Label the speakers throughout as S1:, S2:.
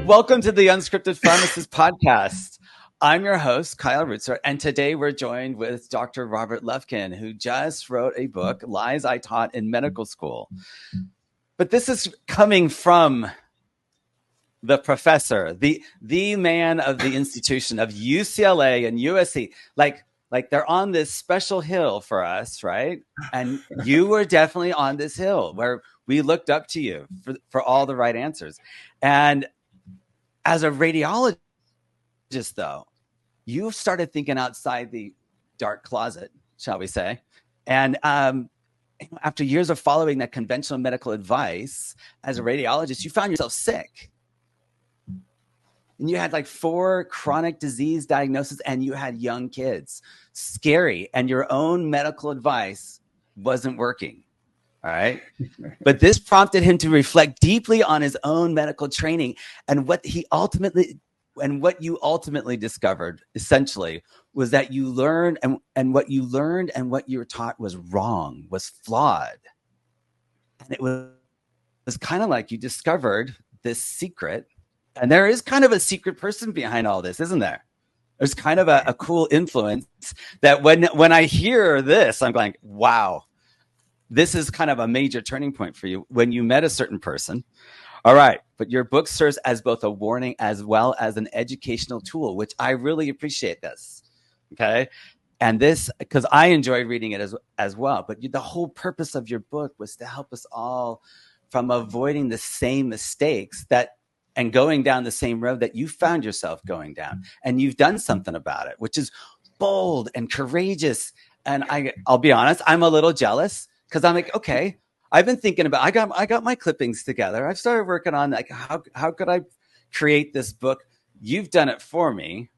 S1: Welcome to the Unscripted Pharmacist podcast. I'm your host, Kyle Rootsaert, and today we're joined with Dr. Robert Lufkin, who just wrote a book, Lies I Taught in Medical School. But this is coming from the professor, the man of the institution of UCLA and USC. Like they're on this special hill for us, right? And you were definitely on this hill where we looked up to you for all the right answers. And as a radiologist, though, you started thinking outside the dark closet, shall we say. And after years of following that conventional medical advice, as a radiologist, you found yourself sick. And you had like 4 chronic disease diagnoses and you had young kids. Scary. And your own medical advice wasn't working. All right. But this prompted him to reflect deeply on his own medical training and what you ultimately discovered essentially was that you learned and what you learned and what you were taught was wrong, was flawed. And it was kind of like you discovered this secret. And there is kind of a secret person behind all this, isn't there? There's kind of a cool influence that when I hear this, I'm going, wow. This is kind of a major turning point for you when you met a certain person. All right. But your book serves as both a warning as well as an educational tool, which I really appreciate this. Okay. And this, because I enjoyed reading it as well. But the whole purpose of your book was to help us all from avoiding the same mistakes and going down the same road that you found yourself going down. And you've done something about it, which is bold and courageous. And I'll be honest, I'm a little jealous. Because I'm like, okay, I've been thinking about, I got my clippings together. I've started working on like, how could I create this book? You've done it for me,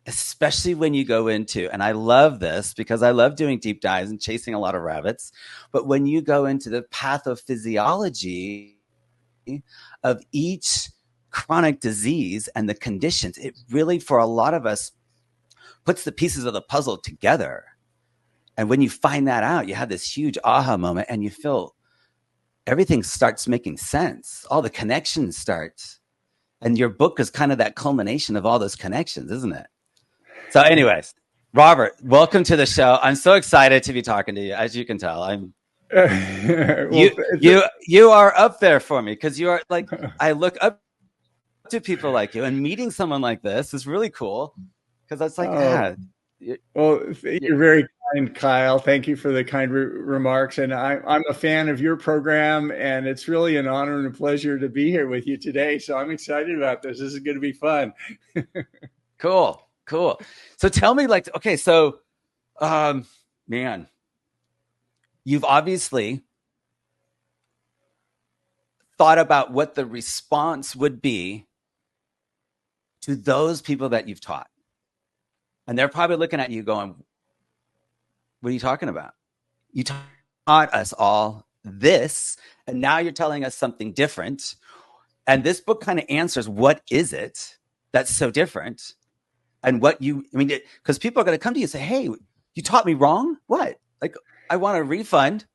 S1: especially when you go into, and I love this because I love doing deep dives and chasing a lot of rabbits. But when you go into the pathophysiology of each chronic disease and the conditions, it really, for a lot of us, puts the pieces of the puzzle together. And when you find that out, you have this huge aha moment and you feel everything starts making sense. All the connections start. And your book is kind of that culmination of all those connections, isn't it? So anyways, Robert, welcome to the show. I'm so excited to be talking to you. As you can tell, you are up there for me because you are like, I look up to people like you, and meeting someone like this is really cool because it's like,
S2: well, you're very kind, Kyle. Thank you for the kind remarks. And I'm a fan of your program, and it's really an honor and a pleasure to be here with you today. So I'm excited about this. This is going to be fun.
S1: Cool. So tell me, man, you've obviously thought about what the response would be to those people that you've taught. And they're probably looking at you going, what are you talking about? You taught us all this, and now you're telling us something different. And this book kind of answers, what is it that's so different? And because people are going to come to you and say, hey, you taught me wrong? What? Like, I want a refund,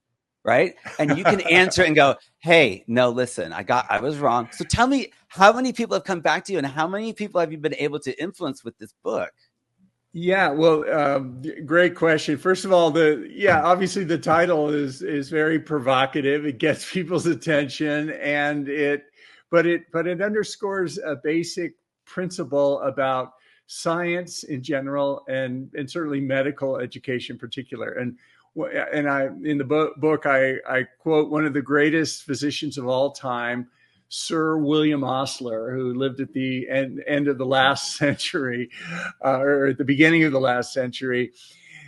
S1: right? And you can answer and go, hey, no, listen, I was wrong. So tell me, how many people have come back to you and how many people have you been able to influence with this book?
S2: Yeah, well, great question. First of all, obviously the title is very provocative. It gets people's attention, but it underscores a basic principle about science in general and certainly medical education in particular. And in the book I quote one of the greatest physicians of all time, Sir William Osler, who lived at the end of the last century, or at the beginning of the last century.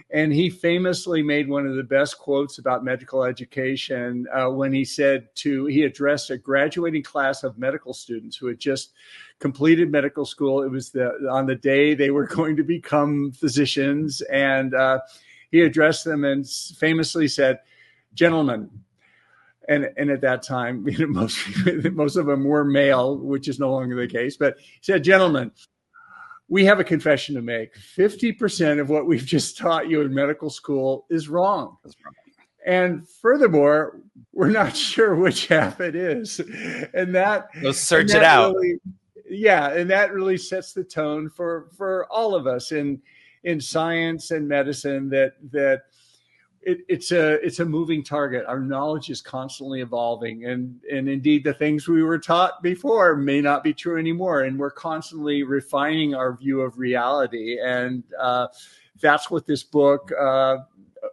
S2: And he famously made one of the best quotes about medical education when he addressed a graduating class of medical students who had just completed medical school. It was on the day they were going to become physicians. And he addressed them and famously said, gentlemen, and at that time, most of them were male, which is no longer the case. But he said, gentlemen, we have a confession to make. 50% of what we've just taught you in medical school is wrong. And furthermore, we're not sure which half it is. And that,
S1: Go search it out.
S2: Really, yeah, and that really sets the tone for all of us in science and medicine, that it's a moving target. Our knowledge is constantly evolving, and indeed the things we were taught before may not be true anymore, and we're constantly refining our view of reality. And that's what this book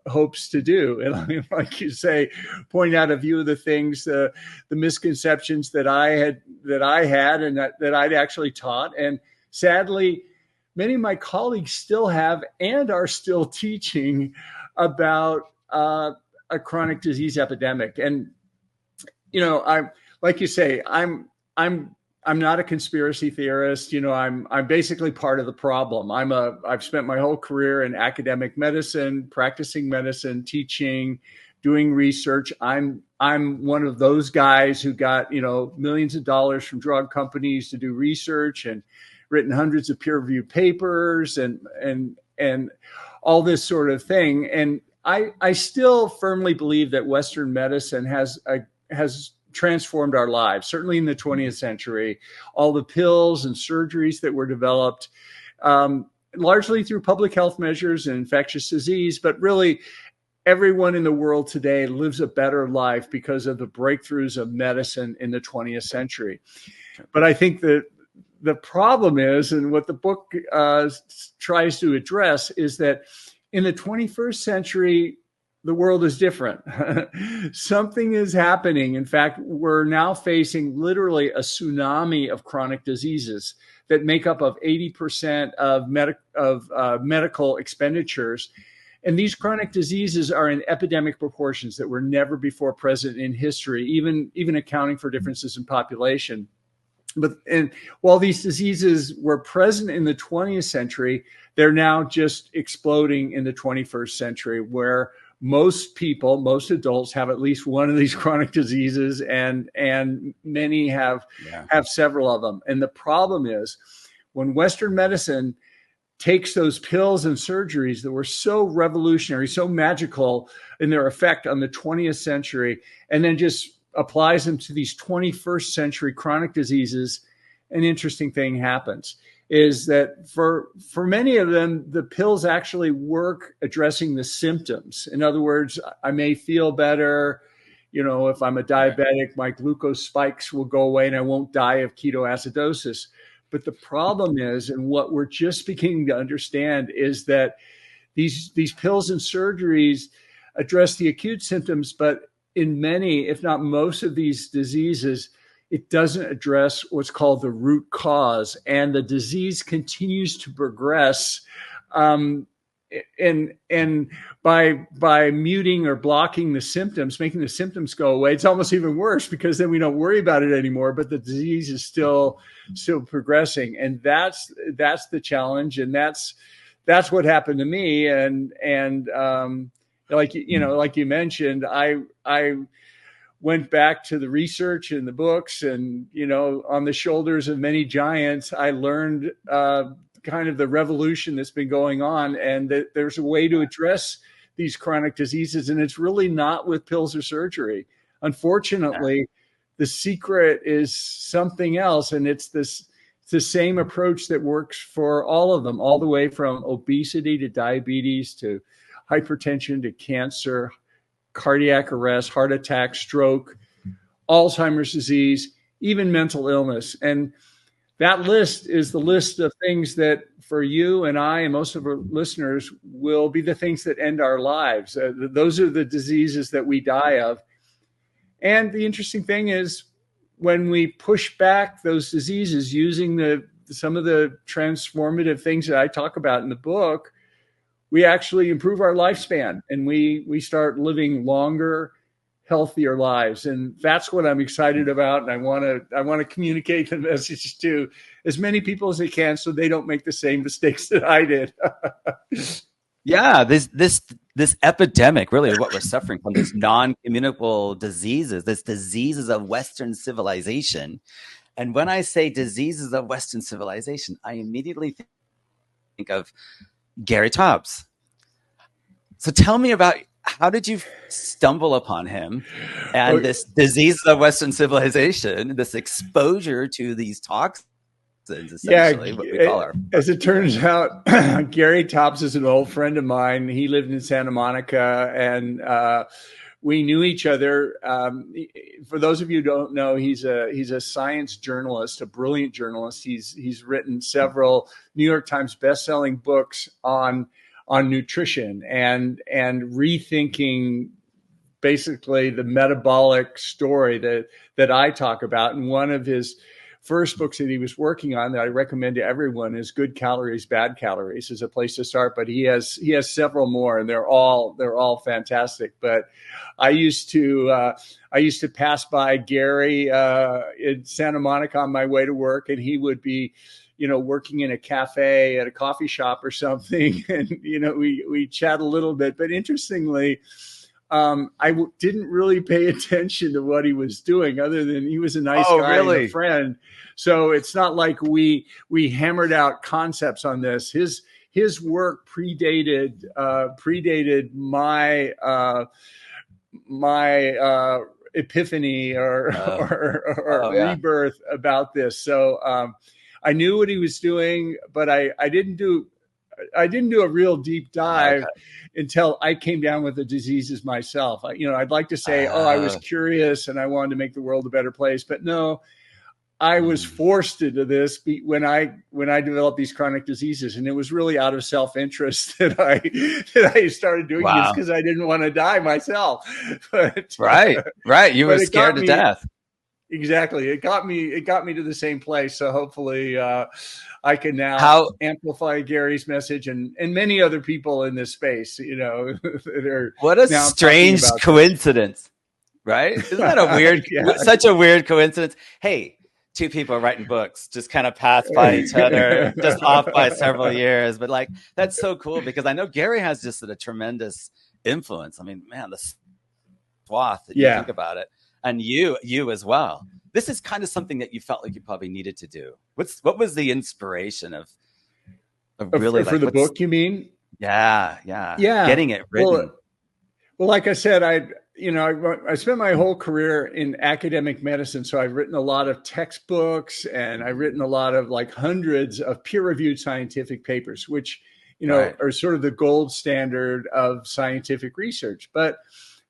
S2: hopes to do. And like you say, point out a few of the things, the misconceptions that I had and that I'd actually taught. And sadly, many of my colleagues still have and are still teaching about a chronic disease epidemic. And, I'm, like you say, I'm not a conspiracy theorist. I'm basically part of the problem. I've spent my whole career in academic medicine, practicing medicine, teaching, doing research. I'm one of those guys who got, millions of dollars from drug companies to do research, and written hundreds of peer-reviewed papers and all this sort of thing. And I still firmly believe that Western medicine has transformed our lives, certainly in the 20th century. All the pills and surgeries that were developed, largely through public health measures and infectious disease, but really everyone in the world today lives a better life because of the breakthroughs of medicine in the 20th century. But I think that the problem is, and what the book tries to address, is that in the 21st century, the world is different. Something is happening. In fact, we're now facing literally a tsunami of chronic diseases that make up of 80% of medical expenditures. And these chronic diseases are in epidemic proportions that were never before present in history, even accounting for differences in population. And while these diseases were present in the 20th century, they're now just exploding in the 21st century, where most people, most adults, have at least one of these chronic diseases, and many have several of them. And the problem is, when Western medicine takes those pills and surgeries that were so revolutionary, so magical in their effect on the 20th century, and then just applies them to these 21st century chronic diseases, an interesting thing happens, is that for many of them, the pills actually work addressing the symptoms. In other words, I may feel better. If I'm a diabetic, my glucose spikes will go away and I won't die of ketoacidosis. But the problem is, and what we're just beginning to understand, is that these pills and surgeries address the acute symptoms, but in many, if not most of these diseases, it doesn't address what's called the root cause, and the disease continues to progress. And by muting or blocking the symptoms, making the symptoms go away, it's almost even worse, because then we don't worry about it anymore, but the disease is still progressing. And that's the challenge. And that's what happened to me. And like you mentioned, I went back to the research and the books, and, on the shoulders of many giants, I learned kind of the revolution that's been going on, and that there's a way to address these chronic diseases. And it's really not with pills or surgery. Unfortunately, the secret is something else. And it's the same approach that works for all of them, all the way from obesity to diabetes to hypertension to cancer, cardiac arrest, heart attack, stroke, Alzheimer's disease, even mental illness. And that list is the list of things that, for you and I and most of our listeners, will be the things that end our lives. Those are the diseases that we die of. And the interesting thing is, when we push back those diseases using some of the transformative things that I talk about in the book, we actually improve our lifespan, and we start living longer, healthier lives. And that's what I'm excited about. And I want to communicate the message to as many people as I can, so they don't make the same mistakes that I did.
S1: Yeah, this epidemic really is what we're suffering from, these non-communicable diseases, this diseases of Western civilization. And when I say diseases of Western civilization, I immediately think of Gary Taubes. So tell me about how did you stumble upon him and this disease of Western civilization, this exposure to these toxins, essentially, what we call our...
S2: As it turns out, Gary Tops is an old friend of mine. He lived in Santa Monica, and we knew each other. For those of you who don't know, he's a science journalist, a brilliant journalist. He's written several New York Times bestselling books on nutrition and rethinking basically the metabolic story that I talk about. And one of his first books that he was working on that I recommend to everyone is Good Calories, Bad Calories is a place to start. But he has several more, and they're all fantastic. But I used to pass by Gary in Santa Monica on my way to work, and he would be, working in a cafe at a coffee shop or something. And, we chat a little bit, but interestingly, didn't really pay attention to what he was doing, other than he was a nice guy and a friend. So it's not like we hammered out concepts on this. His work predated my epiphany or rebirth about this. So I knew what he was doing, but I didn't do a real deep dive until I came down with the diseases myself. I'd like to say, I was curious and I wanted to make the world a better place, but no, I was forced into this when I developed these chronic diseases, and it was really out of self-interest that I started doing this, because I didn't want to die myself. But,
S1: right. You were scared to death.
S2: Exactly. It got me to the same place. So hopefully I can now amplify Gary's message and many other people in this space,
S1: what a strange coincidence, right? Isn't that a weird, such a weird coincidence? Hey, two people writing books just kind of pass by each other, just off by several years. But that's so cool, because I know Gary has just a tremendous influence. I mean, man, the swath that you think about it. And you as well. This is kind of something that you felt like you probably needed to do. What was the inspiration of really
S2: for the book? You mean?
S1: Yeah. Getting it written.
S2: Well, like I said, I spent my whole career in academic medicine, so I've written a lot of textbooks, and I've written a lot of hundreds of peer-reviewed scientific papers, which are sort of the gold standard of scientific research, but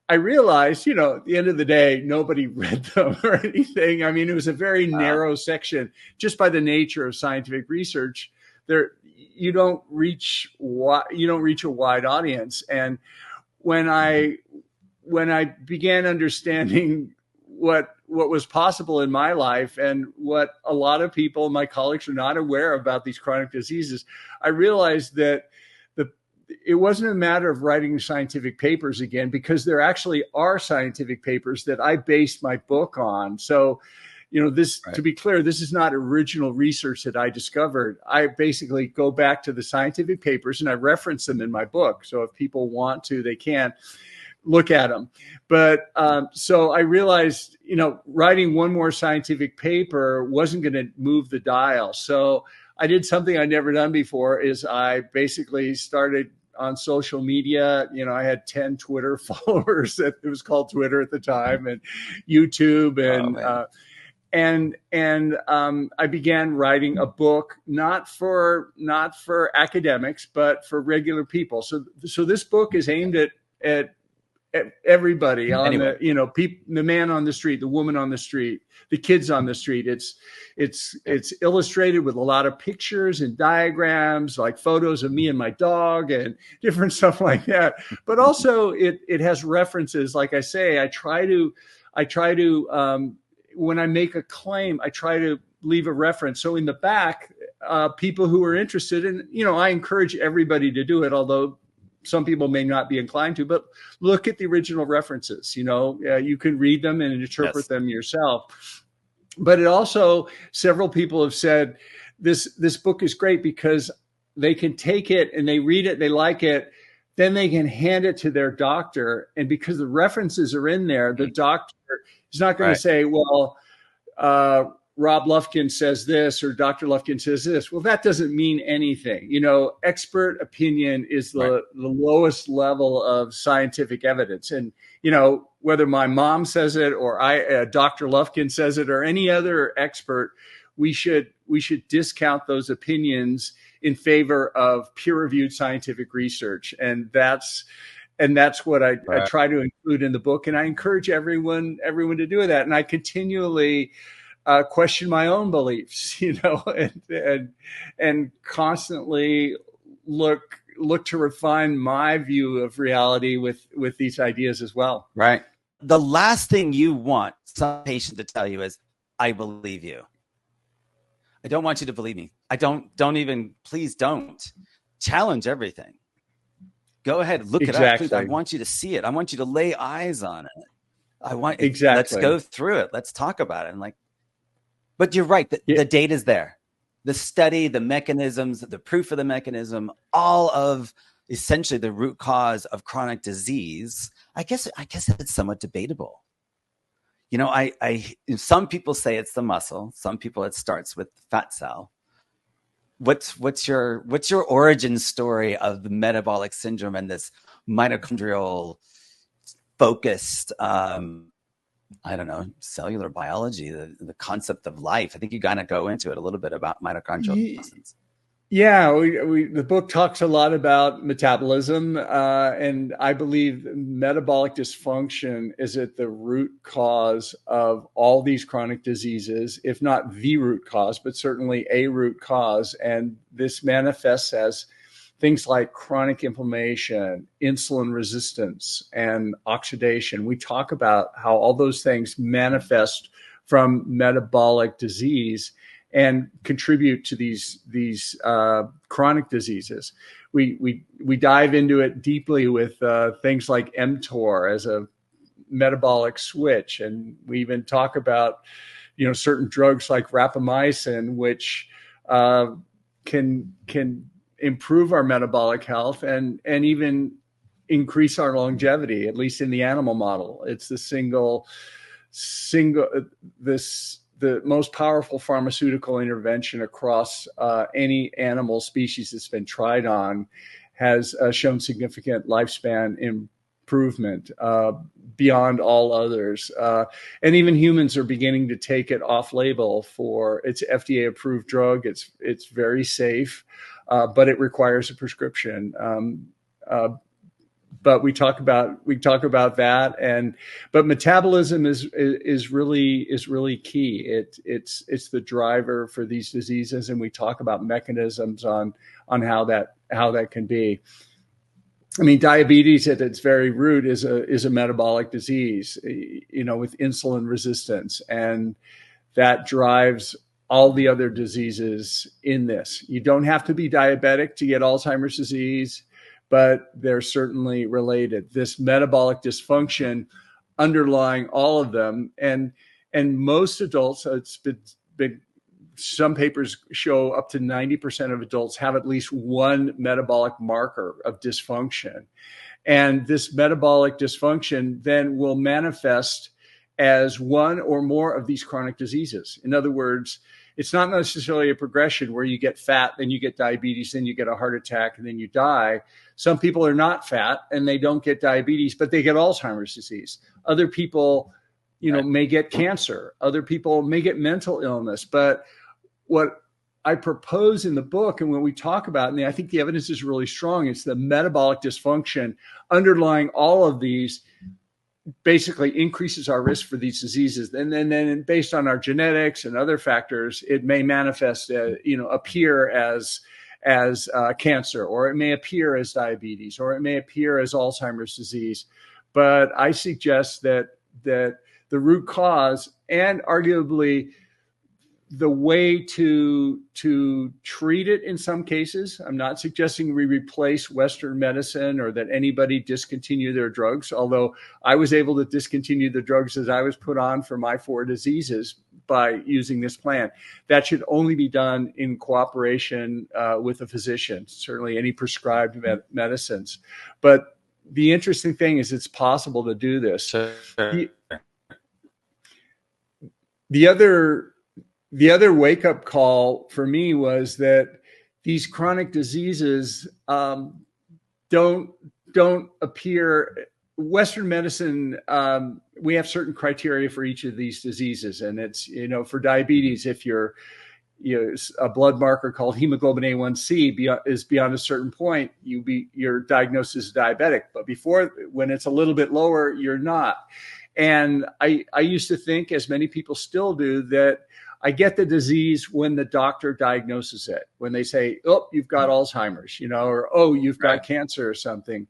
S2: I realized, at the end of the day, nobody read them or anything. I mean, it was a very narrow section. Just by the nature of scientific research, you don't reach a wide audience. And when I began understanding what was possible in my life and what a lot of people, my colleagues, are not aware about these chronic diseases, I realized that it wasn't a matter of writing scientific papers again, because there actually are scientific papers that I based my book on. So, to be clear, this is not original research that I discovered. I basically go back to the scientific papers and I reference them in my book. So if people want to, they can look at them. But so I realized, writing one more scientific paper wasn't going to move the dial. So I did something I'd never done before, is I basically started on social media. I had 10 Twitter followers. It was called Twitter at the time, and YouTube, and I began writing a book, not for academics, but for regular people. So this book is aimed at everybody, on the man on the street, the woman on the street, the kids on the street. It's illustrated with a lot of pictures and diagrams, like photos of me and my dog and different stuff like that. But also it has references. Like I say, I try to when I make a claim, I try to leave a reference. So in the back, people who are interested, and I encourage everybody to do it, although some people may not be inclined to, but look at the original references. You can read them and interpret them yourself. But it also, several people have said this book is great because they can take it and they read it, they like it, then they can hand it to their doctor. And because the references are in there, the doctor is not going to say, well, Rob Lufkin says this or Dr. Lufkin says this. Well, that doesn't mean anything. Expert opinion is the lowest level of scientific evidence. And, whether my mom says it or Dr. Lufkin says it or any other expert, we should discount those opinions in favor of peer-reviewed scientific research. And that's what I try to include in the book. And I encourage everyone to do that. And I continually question my own beliefs, and constantly look to refine my view of reality with these ideas as well.
S1: Right. The last thing you want some patient to tell you is, I believe you. I don't want you to believe me. Please don't challenge everything. Go ahead, look it up. Please. I want you to see it. I want you to lay eyes on it. Let's go through it. Let's talk about it. But you're right. The data's there. The study, the mechanisms, the proof of the mechanism, all of essentially the root cause of chronic disease. I guess it's somewhat debatable. Some people say it's the muscle. Some people it starts with the fat cell. What's your origin story of the metabolic syndrome and this mitochondrial focused, cellular biology, the concept of life? I think you gotta go into it a little bit about mitochondrial toxins.
S2: Yeah, the book talks a lot about metabolism, and I believe metabolic dysfunction is at the root cause of all these chronic diseases, if not the root cause, but certainly a root cause. And this manifests as things like chronic inflammation, insulin resistance, and oxidation. We talk about how all those things manifest from metabolic disease and contribute to these chronic diseases. We dive into it deeply with things like mTOR as a metabolic switch, and we even talk about certain drugs like rapamycin, which can improve our metabolic health and even increase our longevity, at least in the animal model. It's the most powerful pharmaceutical intervention across any animal species that's been tried on, has shown significant lifespan improvement beyond all others. And even humans are beginning to take it off label for its FDA approved drug. It's very safe, but it requires a prescription. But we talk about that, but metabolism is really key. It's the driver for these diseases, and we talk about mechanisms on how that can be. I mean, diabetes at its very root is a metabolic disease, with insulin resistance, and that drives all the other diseases in this. You don't have to be diabetic to get Alzheimer's disease, but they're certainly related. This metabolic dysfunction underlying all of them, and most adults, it's been some papers show up to 90% of adults have at least one metabolic marker of dysfunction. And this metabolic dysfunction then will manifest as one or more of these chronic diseases. In other words, it's not necessarily a progression where you get fat, then you get diabetes, then you get a heart attack, and then you die. Some people are not fat and they don't get diabetes, but they get Alzheimer's disease. Other people, may get cancer. Other people may get mental illness. But what I propose in the book and when we talk about, and I think the evidence is really strong, it's the metabolic dysfunction underlying all of these basically increases our risk for these diseases. And then based on our genetics and other factors, it may manifest, appear as cancer, or it may appear as diabetes, or it may appear as Alzheimer's disease. But I suggest that the root cause, and arguably the way to treat it in some cases, I'm not suggesting we replace Western medicine or that anybody discontinue their drugs, although I was able to discontinue the drugs as I was put on for my 4 diseases by using this plan. That should only be done in cooperation with a physician, certainly any prescribed medicines. But the interesting thing is it's possible to do this.
S1: Sure.
S2: The other the other wake up call for me was that these chronic diseases don't appear. Western medicine, we have certain criteria for each of these diseases, and it's, for diabetes, if you're, a blood marker called hemoglobin A1C is beyond a certain point, your diagnosis is diabetic. But when it's a little bit lower, you're not. And I used to think, as many people still do, that I get the disease when the doctor diagnoses it, when they say, oh, you've got Alzheimer's, or, oh, you've got cancer or something.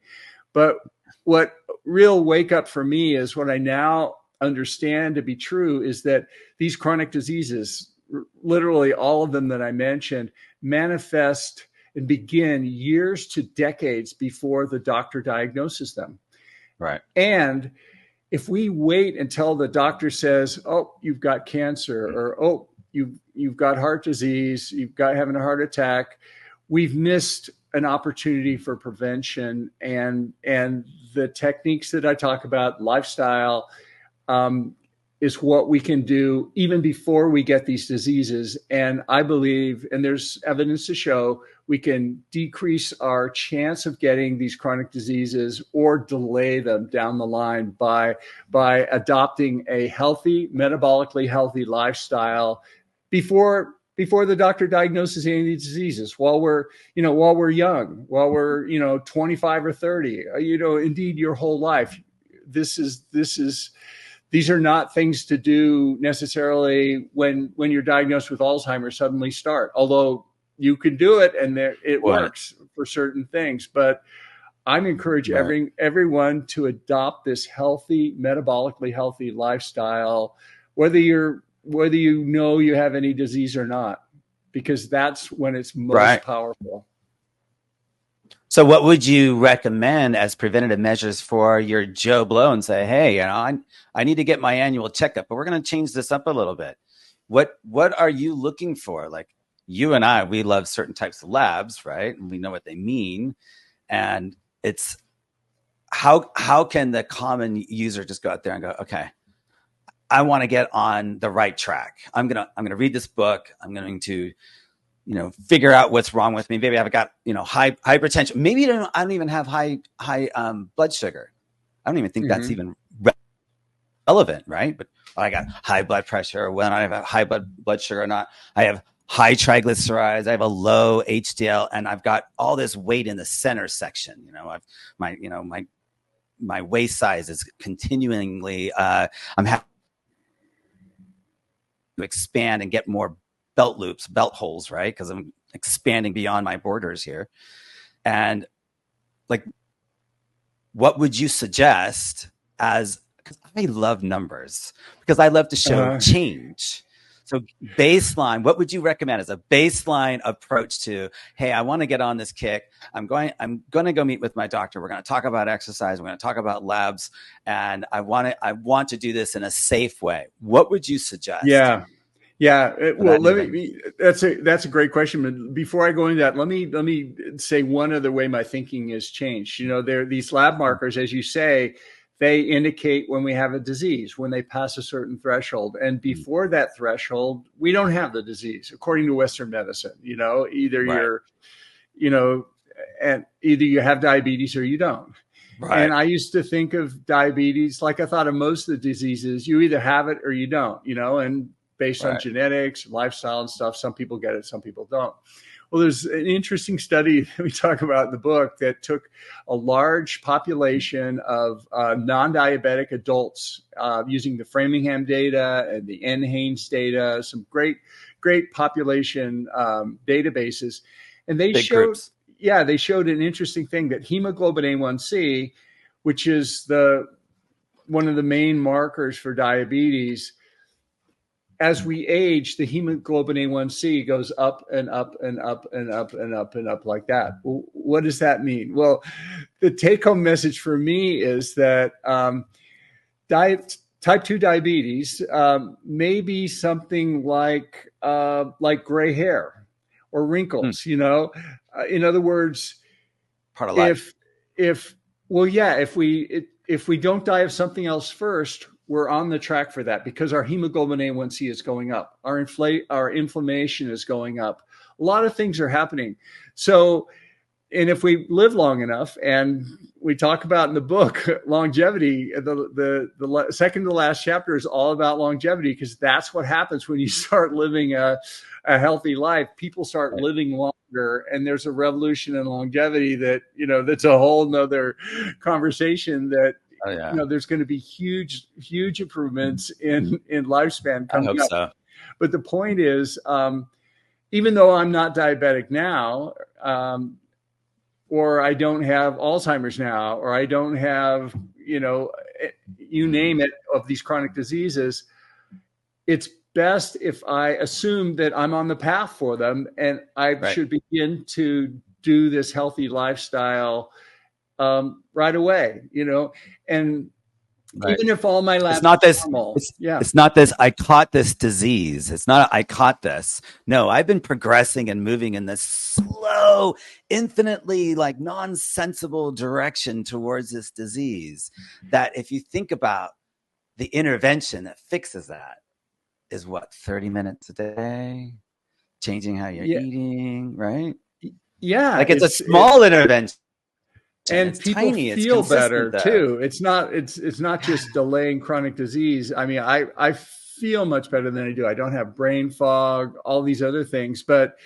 S2: But what real wake up for me is, what I now understand to be true, is that these chronic diseases, literally all of them that I mentioned, manifest and begin years to decades before the doctor diagnoses them.
S1: Right.
S2: And if we wait until the doctor says, oh, you've got cancer, or, oh, you've got heart disease, having a heart attack, we've missed an opportunity for prevention. And the techniques that I talk about, lifestyle, is what we can do even before we get these diseases. And I believe, and there's evidence to show, we can decrease our chance of getting these chronic diseases or delay them down the line by adopting a healthy, metabolically healthy lifestyle before the doctor diagnoses any of these diseases, while we're young, while we're 25 or 30, indeed your whole life. These are not things to do necessarily when you're diagnosed with Alzheimer's, suddenly start, although you can do it, and it works for certain things. But I'm encouraging everyone to adopt this healthy, metabolically healthy lifestyle, whether you have any disease or not, because that's when it's most powerful.
S1: So what would you recommend as preventative measures for your Joe Blow, and say, hey, I need to get my annual checkup, but we're going to change this up a little bit. What are you looking for? Like, you and I, we love certain types of labs, right? And we know what they mean. And it's how can the common user just go out there and go, okay, I want to get on the right track. I'm going to read this book. I'm going to, figure out what's wrong with me. Maybe I've got, high hypertension. Maybe I don't even have high blood sugar. I don't even think that's even relevant, right? But I got high blood pressure, or when I have high blood sugar or not. I have high triglycerides. I have a low HDL, and I've got all this weight in the center section. My waist size is continually. I'm having to expand and get more belt holes, right? Because I'm expanding beyond my borders here. And like, what would you suggest as, because I love numbers, because I love to show change. So baseline, what would you recommend as a baseline approach to, hey, I want to get on this kick. I'm going to go meet with my doctor. We're going to talk about exercise. We're going to talk about labs, and I want to do this in a safe way. What would you suggest?
S2: Yeah. Well, that's a great question. But before I go into that, let me say one other way my thinking has changed. There are these lab markers, as you say, they indicate when we have a disease, when they pass a certain threshold. And before that threshold, we don't have the disease, according to Western medicine. Either either you have diabetes or you don't. Right. And I used to think of diabetes like I thought of most of the diseases. You either have it or you don't, and based on genetics, lifestyle and stuff, some people get it, some people don't. Well, there's an interesting study that we talk about in the book that took a large population of non-diabetic adults using the Framingham data and the NHANES data, some great population databases. And they showed an interesting thing, that hemoglobin A1C, which is one of the main markers for diabetes, as we age, the hemoglobin A1C goes up and up and up and up and up and up like that. Well, what does that mean? Well, the take-home message for me is that type 2 diabetes may be something like gray hair or wrinkles. In other words,
S1: part of life.
S2: If we don't die of something else first, we're on the track for that because our hemoglobin A1C is going up. Our inflammation is going up. A lot of things are happening. So, and if we live long enough, and we talk about in the book, longevity, the second to last chapter is all about longevity, because that's what happens when you start living a healthy life. People start living longer, and there's a revolution in longevity that, that's a whole nother conversation that, there's going to be huge improvements in lifespan coming up.
S1: I hope so.
S2: But the point is, even though I'm not diabetic now, or I don't have Alzheimer's now, or I don't have, you name it, of these chronic diseases, it's best if I assume that I'm on the path for them, and I should begin to do this healthy lifestyle right away, and even if all my labs
S1: it's not this I caught this disease. It's not I caught this. No, I've been progressing and moving in this slow, infinitely like nonsensical direction towards this disease, that if you think about the intervention that fixes that is 30 minutes a day, changing how you're eating, right?
S2: Yeah.
S1: Like it's a small intervention.
S2: And people
S1: tiny,
S2: feel better too. It's not just delaying chronic disease. I mean, I feel much better than I do. I don't have brain fog, all these other things. But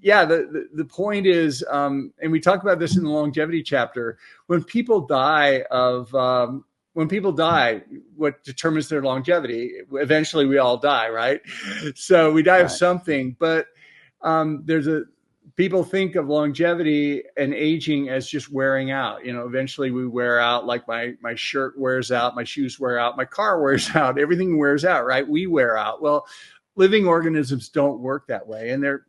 S2: yeah, the point is, and we talk about this in the longevity chapter, when people die, what determines their longevity? Eventually we all die, right? So we die of something, but people think of longevity and aging as just wearing out. Eventually we wear out, like my shirt wears out, my shoes wear out, my car wears out, everything wears out, right? We wear out. Well, living organisms don't work that way. And they're,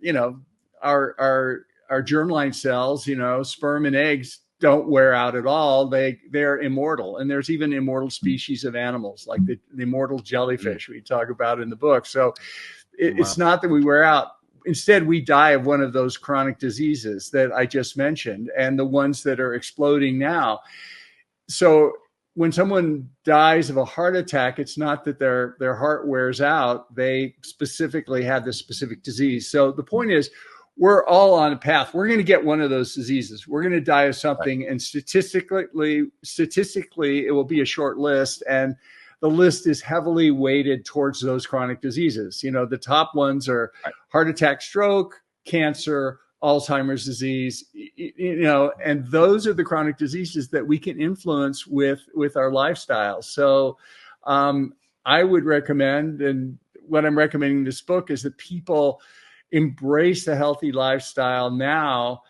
S2: our germline cells, sperm and eggs don't wear out at all. They're immortal. And there's even immortal species of animals, like the immortal jellyfish we talk about in the book. So it's not that we wear out. Instead, we die of one of those chronic diseases that I just mentioned, and the ones that are exploding now. So when someone dies of a heart attack, it's not that their heart wears out. They specifically have this specific disease. So the point is, we're all on a path. We're going to get one of those diseases. We're going to die of something, and statistically, it will be a short list, and the list is heavily weighted towards those chronic diseases. The top ones are heart attack, stroke, cancer, Alzheimer's disease, and those are the chronic diseases that we can influence with our lifestyle. So I would recommend, and what I'm recommending in this book is that people embrace the healthy lifestyle now,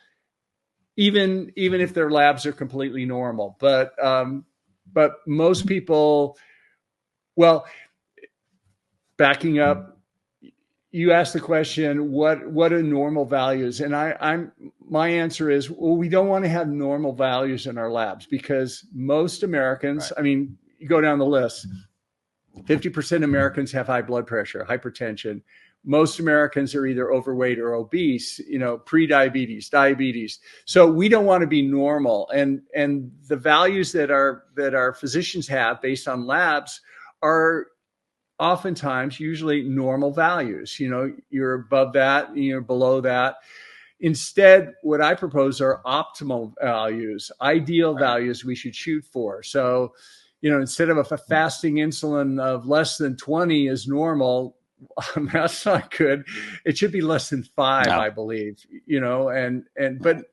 S2: even if their labs are completely normal. But most people, well, backing up, you asked the question, what are normal values? And my answer is, well, we don't want to have normal values in our labs, because most Americans, I mean, you go down the list, 50% of Americans have high blood pressure, hypertension. Most Americans are either overweight or obese, pre-diabetes, diabetes. So we don't want to be normal. And the values that our physicians have based on labs are oftentimes usually normal values. You're above that, you're below that. Instead, what I propose are optimal values, ideal values we should shoot for. So, instead of a fasting insulin of less than 20 is normal, that's not good. It should be less than 5, I believe, but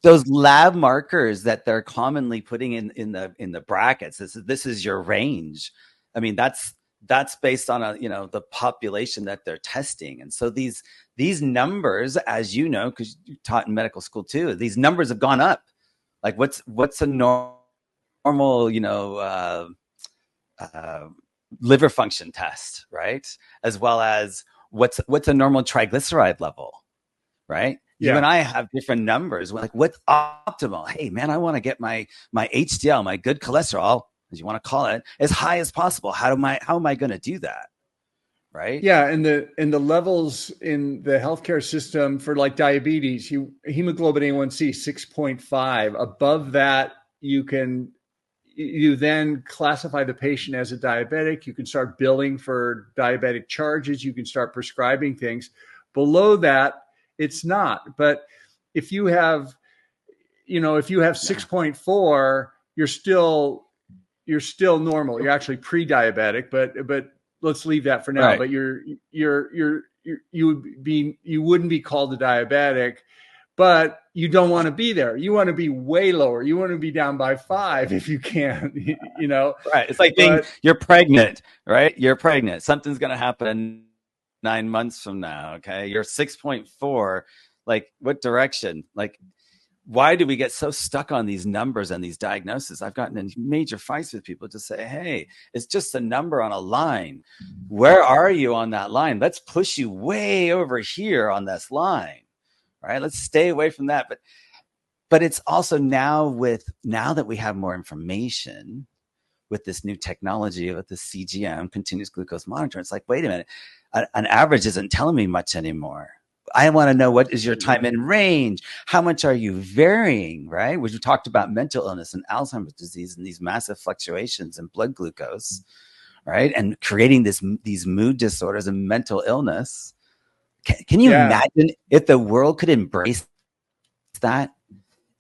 S2: those lab markers that they're commonly putting in the brackets, this is your range. I mean, that's based on the population that they're testing. And so these numbers, as you know, because you taught in medical school too, these numbers have gone up. Like what's a normal, liver function test, right? As well as what's a normal triglyceride level, right? You and I have different numbers. We're like, what's optimal? Hey, man, I want to get my HDL, my good cholesterol, as you want to call it, as high as possible. How am I going to do that? Right? Yeah, and the levels in the healthcare system for like diabetes, hemoglobin A1C 6.5. Above that, you can you then classify the patient as a diabetic. You can start billing for diabetic charges. You can start prescribing things. Below that, it's not. But if you have, if you have 6.4, you're still normal. You're actually pre-diabetic, but let's leave that for now.
S1: Right.
S2: But you wouldn't be called a diabetic, but you don't want to be there. You want to be way lower. You want to be down by 5 if you can,
S1: Right. It's like you're pregnant, right? You're pregnant. Something's going to happen 9 months from now. Okay. You're 6.4. Like, what direction? Like, why do we get so stuck on these numbers and these diagnoses? I've gotten in major fights with people to say, hey, it's just a number on a line. Where are you on that line? Let's push you way over here on this line, right? Let's stay away from that. But it's also now that we have more information with this new technology, with the CGM, continuous glucose monitoring, it's like, wait a minute, an average isn't telling me much anymore. I want to know, what is your time in range? How much are you varying, right? We talked about mental illness and Alzheimer's disease and these massive fluctuations in blood glucose, right? And creating these mood disorders and mental illness. Can you imagine if the world could embrace that?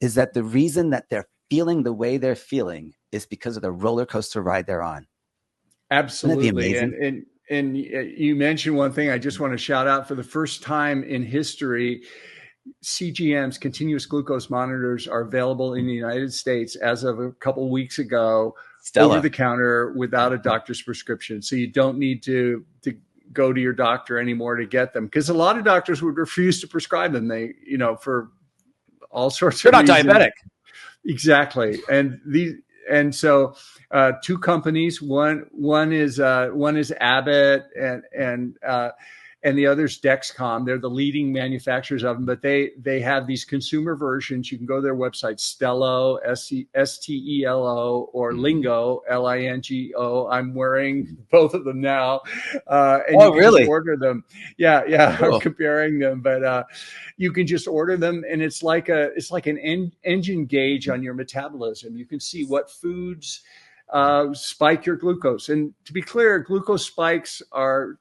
S1: Is that the reason that they're feeling the way they're feeling is because of the roller coaster ride they're on?
S2: Absolutely. And you mentioned one thing I just want to shout out. For the first time in history, CGMs, continuous glucose monitors, are available in the United States as of a couple of weeks ago, over the counter without a doctor's prescription. So you don't need to go to your doctor anymore to get them, because a lot of doctors would refuse to prescribe them. They, for all sorts of reasons.
S1: You're not diabetic.
S2: Exactly. And so 2 companies, one is Abbott and the other's Dexcom. They're the leading manufacturers of them, but they have these consumer versions. You can go to their website, Stelo, Stelo, or Lingo, Lingo. I'm wearing both of them now. And you can just order them. Yeah. Cool. I'm comparing them, but you can just order them, and it's like an engine gauge on your metabolism. You can see what foods spike your glucose. And to be clear, glucose spikes are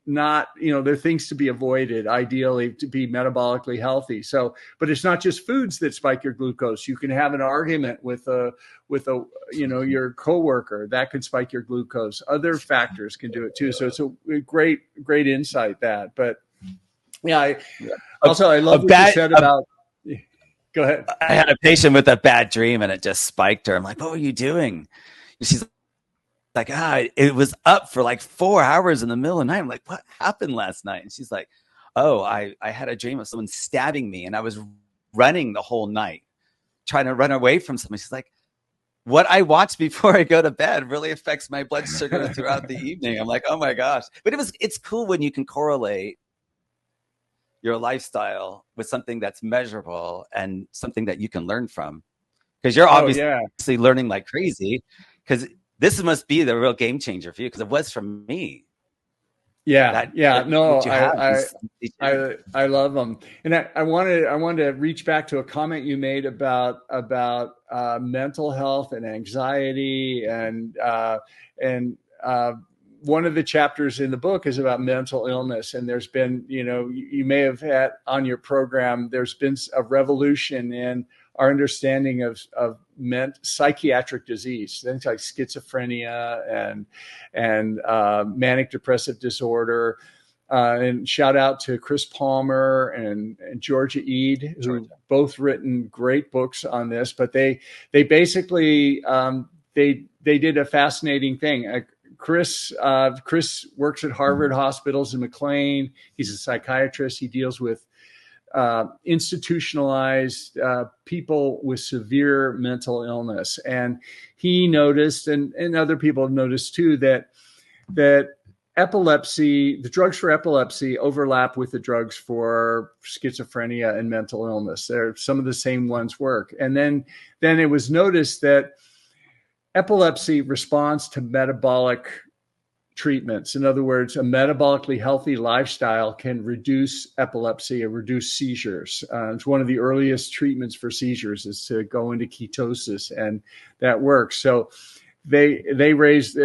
S2: not, they're things to be avoided, ideally, to be metabolically healthy. So, but it's not just foods that spike your glucose. You can have an argument with your coworker, that could spike your glucose. Other factors can do it too. So it's a great insight, that. But I love what you said about. Go ahead.
S1: I had a patient with a bad dream and it just spiked her. I'm like, what were you doing? And she's like, it was up for like 4 hours in the middle of the night. I'm like, what happened last night? And she's like, I had a dream of someone stabbing me, and I was running the whole night, trying to run away from someone. She's like, what I watch before I go to bed really affects my blood sugar throughout the evening. I'm like, oh my gosh. But it's cool when you can correlate your lifestyle with something that's measurable and something that you can learn from. Because you're obviously learning like crazy, because this must be the real game changer for you, because it was for me.
S2: I love them. And I wanted to reach back to a comment you made about mental health and anxiety, and one of the chapters in the book is about mental illness. And there's been, you may have had on your program, there's been a revolution in our understanding of psychiatric disease, things like schizophrenia and manic depressive disorder. And shout out to Chris Palmer and Georgia Eade, who both written great books on this. But they basically they did a fascinating thing. Chris works at Harvard Hospitals in McLean. He's a psychiatrist. He deals with institutionalized people with severe mental illness. And he noticed, and other people have noticed too, that epilepsy, the drugs for epilepsy overlap with the drugs for schizophrenia and mental illness. Some of the same ones work. And then it was noticed that epilepsy responds to metabolic treatments. In other words, a metabolically healthy lifestyle can reduce epilepsy or reduce seizures. It's one of the earliest treatments for seizures is to go into ketosis, and that works. So they raised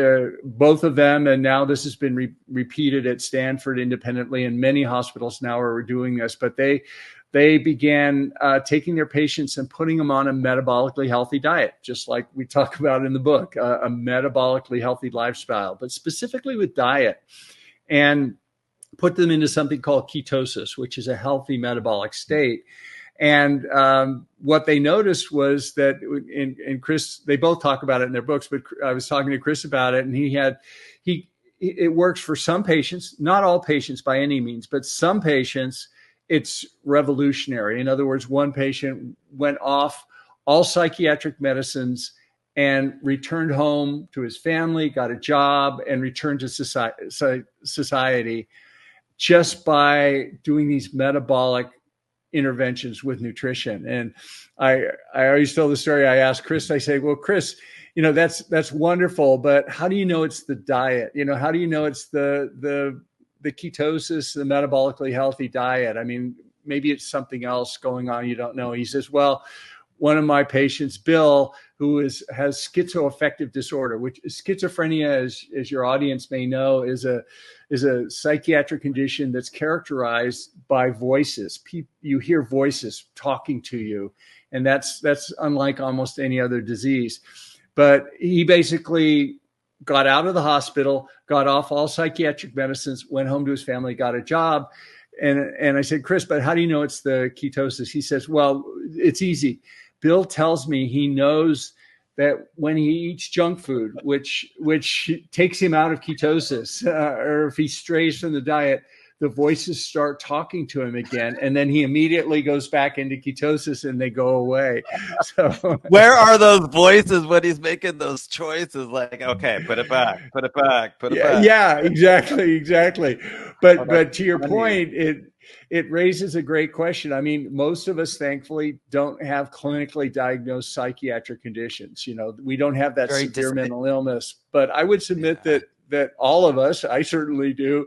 S2: both of them, and now this has been repeated at Stanford independently, and many hospitals now are doing this. But they began taking their patients and putting them on a metabolically healthy diet, just like we talk about in the book, a metabolically healthy lifestyle, but specifically with diet, and put them into something called ketosis, which is a healthy metabolic state. And what they noticed was that, and Chris, they both talk about it in their books, but I was talking to Chris about it, and it works for some patients, not all patients by any means, but some patients, it's revolutionary. In other words, one patient went off all psychiatric medicines and returned home to his family, got a job, and returned to society just by doing these metabolic interventions with nutrition. And I always tell the story. I ask Chris, I say, well, Chris, that's wonderful, but how do you know it's the diet? How do you know it's the ketosis, the metabolically healthy diet? I mean, maybe it's something else going on you don't know. He says, well, one of my patients, Bill, who has schizoaffective disorder, which schizophrenia, as your audience may know, is a psychiatric condition that's characterized by voices. You hear voices talking to you, and that's unlike almost any other disease. But he basically got out of the hospital, got off all psychiatric medicines, went home to his family, got a job. And I said, Chris, but how do you know it's the ketosis? He says, well, it's easy. Bill tells me he knows that when he eats junk food, which takes him out of ketosis, or if he strays from the diet, the voices start talking to him again, and then he immediately goes back into ketosis, and they go away. So,
S1: where are those voices when he's making those choices? Like, okay, put it back.
S2: Yeah, exactly. But to your point, it raises a great question. I mean, most of us, thankfully, don't have clinically diagnosed psychiatric conditions. We don't have that severe mental illness. But I would submit that all of us, I certainly do,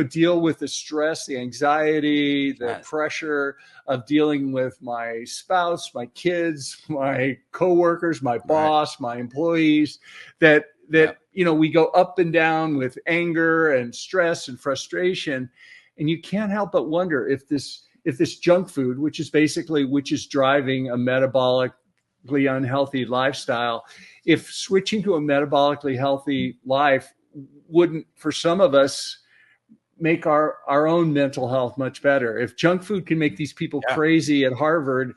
S2: deal with the stress, the anxiety, the pressure of dealing with my spouse, my kids, my coworkers, my boss, my employees, that we go up and down with anger and stress and frustration. And you can't help but wonder if this junk food, which is driving a metabolically unhealthy lifestyle, if switching to a metabolically healthy life wouldn't, for some of us, make our own mental health much better. If junk food can make these people crazy at Harvard,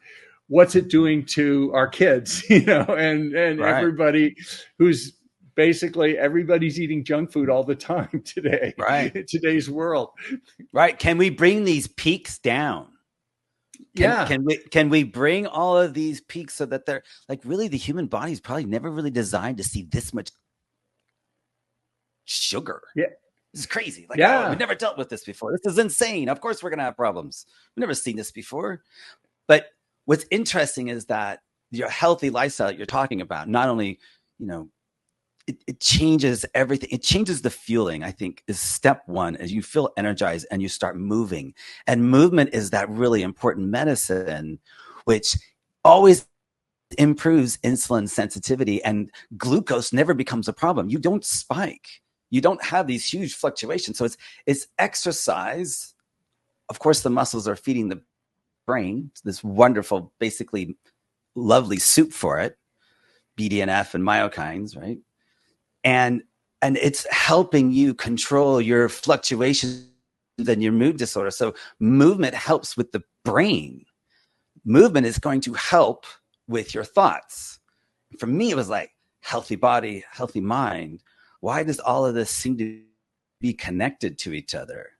S2: what's it doing to our kids? And everybody who's basically everybody's eating junk food all the time today, in today's world.
S1: Right. Can we bring these peaks down? Can we bring all of these peaks so that they're like, really, the human body is probably never really designed to see this much sugar.
S2: Yeah.
S1: This is crazy. Like, we've never dealt with this before. This is insane. Of course we're going to have problems. We've never seen this before. But what's interesting is that your healthy lifestyle that you're talking about, not only, it changes everything. It changes the fueling, I think, is step one, as you feel energized and you start moving. And movement is that really important medicine, which always improves insulin sensitivity, and glucose never becomes a problem. You don't spike. You don't have these huge fluctuations. So it's exercise. Of course, the muscles are feeding the brain this wonderful, basically lovely soup for it, BDNF and myokines, right? And it's helping you control your fluctuations and your mood disorder. So movement helps with the brain. Movement is going to help with your thoughts. For me, it was like healthy body, healthy mind. Why does all of this seem to be connected to each other?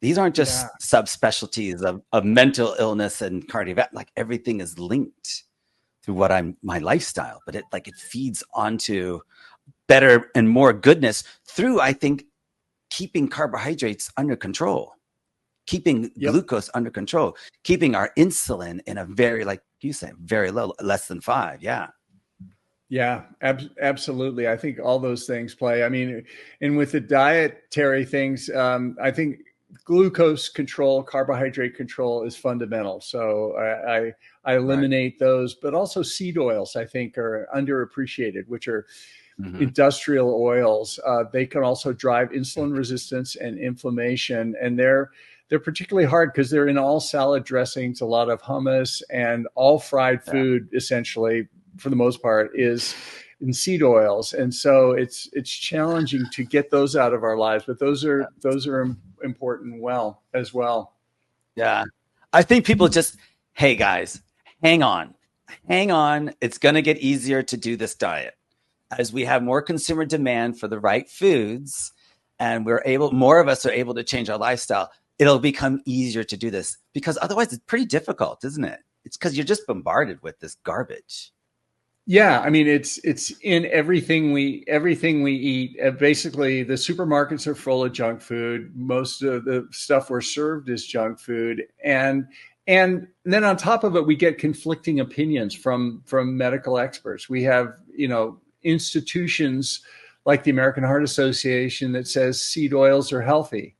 S1: These aren't just subspecialties of mental illness and cardiovascular. Like, everything is linked through my lifestyle, but it feeds onto better and more goodness through, I think, keeping carbohydrates under control, keeping glucose under control, keeping our insulin in a very, like you said, very low, less than 5. Yeah.
S2: Yeah, absolutely. I think all those things play. I mean, and with the dietary things, I think glucose control, carbohydrate control is fundamental. So I
S1: Right.
S2: eliminate those, but also seed oils I think are underappreciated, which are
S1: Mm-hmm.
S2: industrial oils. They can also drive insulin resistance and inflammation, and they're particularly hard because they're in all salad dressings, a lot of hummus, and all fried
S1: Yeah.
S2: food essentially for the most part is in seed oils. And so it's challenging to get those out of our lives, but those are important as well.
S1: Yeah. I think people just, hey guys, hang on. Hang on. It's going to get easier to do this diet as we have more consumer demand for the right foods and more of us are able to change our lifestyle. It'll become easier to do this because otherwise it's pretty difficult, isn't it? It's because you're just bombarded with this garbage.
S2: Yeah, I mean it's in everything we eat. Basically, the supermarkets are full of junk food. Most of the stuff we're served is junk food, and then on top of it, we get conflicting opinions from medical experts. We have institutions like the American Heart Association that says seed oils are healthy.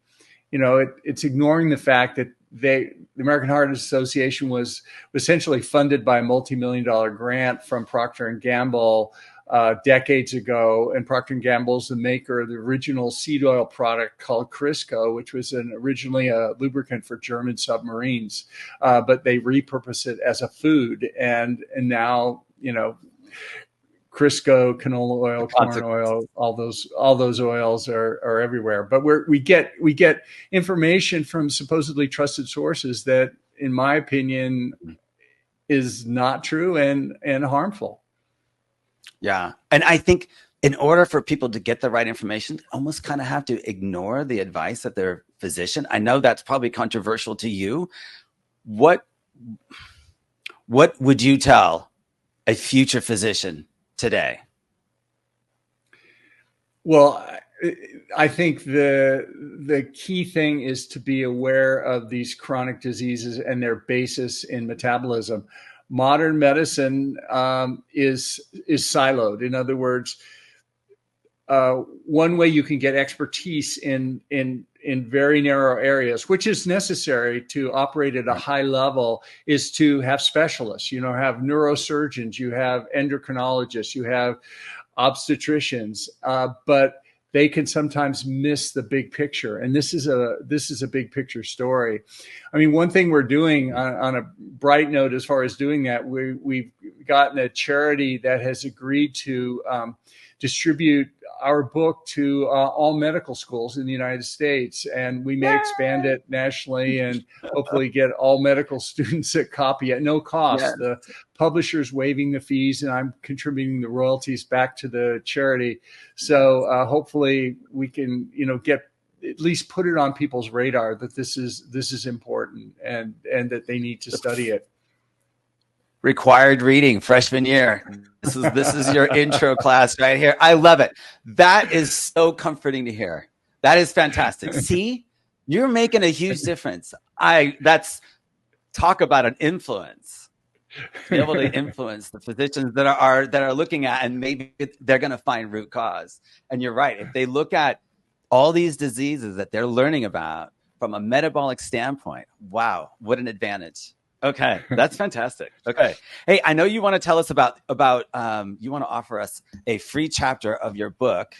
S2: It's ignoring the fact that the American Heart Association was essentially funded by a multi-million-dollar grant from Procter and Gamble decades ago, and Procter and Gamble is the maker of the original seed oil product called Crisco, which was originally a lubricant for German submarines, but they repurposed it as a food, and now Crisco, canola oil, corn oil, all those oils are everywhere. But we get information from supposedly trusted sources that, in my opinion, is not true and harmful.
S1: Yeah. And I think in order for people to get the right information, almost kind of have to ignore the advice of their physician. I know that's probably controversial to you. What would you tell a future physician today?
S2: Well, I think the key thing is to be aware of these chronic diseases and their basis in metabolism. Modern medicine is siloed. In other words, one way you can get expertise in very narrow areas, which is necessary to operate at a high level, is to have specialists. Have neurosurgeons, you have endocrinologists, you have obstetricians, but they can sometimes miss the big picture. And this is a big picture story. I mean, one thing we're doing on a bright note as far as doing that, we've gotten a charity that has agreed to distribute our book to all medical schools in the United States, and we may expand it nationally and hopefully get all medical students a copy at no cost.
S1: Yes.
S2: The publisher's waiving the fees, and I'm contributing the royalties back to the charity. So hopefully we can, get at least put it on people's radar that this is important and that they need to study it.
S1: Required reading freshman year. This is your intro class right here. I love it. That is so comforting to hear. That is fantastic. See, you're making a huge difference. That's talk about an influence. Be able to influence the physicians that are looking at, and maybe they're going to find root cause. And you're right. If they look at all these diseases that they're learning about from a metabolic standpoint, wow, what an advantage. Okay, that's fantastic. Okay, hey, I know you want to tell us about you want to offer us a free chapter of your book.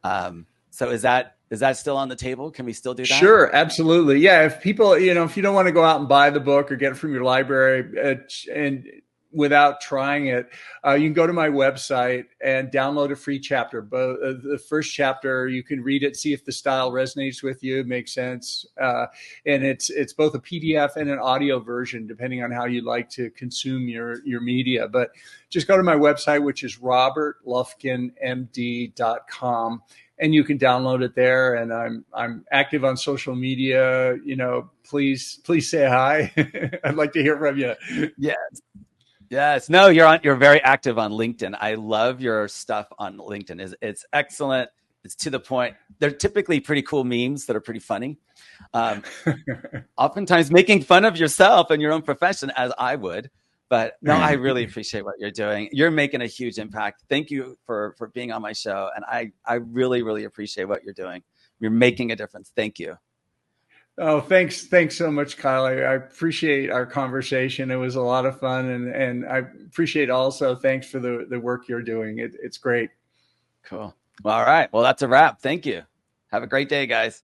S1: So is that still on the table? Can we still do that?
S2: Sure, absolutely. Yeah, if people, if you don't want to go out and buy the book or get it from your library and without trying it, you can go to my website and download a free chapter. But the first chapter, you can read it, see if the style resonates with you, makes sense. And it's both a PDF and an audio version, depending on how you like to consume your media. But just go to my website, which is robertlufkinmd.com. And you can download it there. And I'm active on social media. Please say hi. I'd like to hear from you.
S1: Yes. No, you're very active on LinkedIn. I love your stuff on LinkedIn. It's excellent. It's to the point. They're typically pretty cool memes that are pretty funny. Oftentimes making fun of yourself and your own profession, as I would. But no, I really appreciate what you're doing. You're making a huge impact. Thank you for being on my show. And I really, really appreciate what you're doing. You're making a difference. Thank you.
S2: Oh, thanks so much, Kyle. I appreciate our conversation. It was a lot of fun, and I appreciate also thanks for the work you're doing. It's great.
S1: Cool. Well, all right. Well, that's a wrap. Thank you. Have a great day, guys.